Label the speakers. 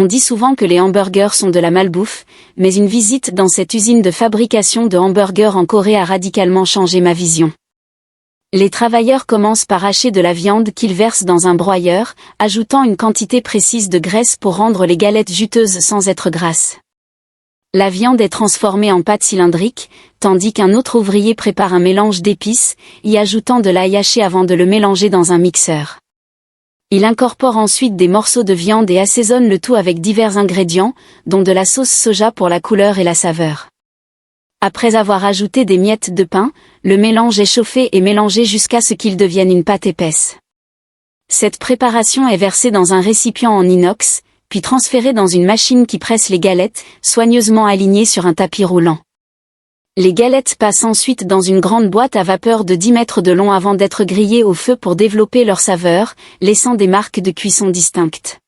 Speaker 1: On dit souvent que les hamburgers sont de la malbouffe, mais une visite dans cette usine de fabrication de hamburgers en Corée a radicalement changé ma vision. Les travailleurs commencent par hacher de la viande qu'ils versent dans un broyeur, ajoutant une quantité précise de graisse pour rendre les galettes juteuses sans être grasses. La viande est transformée en pâte cylindrique, tandis qu'un autre ouvrier prépare un mélange d'épices, y ajoutant de l'ail haché avant de le mélanger dans un mixeur. Il incorpore ensuite des morceaux de viande et assaisonne le tout avec divers ingrédients, dont de la sauce soja pour la couleur et la saveur. Après avoir ajouté des miettes de pain, le mélange est chauffé et mélangé jusqu'à ce qu'il devienne une pâte épaisse. Cette préparation est versée dans un récipient en inox, puis transférée dans une machine qui presse les galettes, soigneusement alignées sur un tapis roulant. Les galettes passent ensuite dans une grande boîte à vapeur de 10 mètres de long avant d'être grillées au feu pour développer leur saveur, laissant des marques de cuisson distinctes.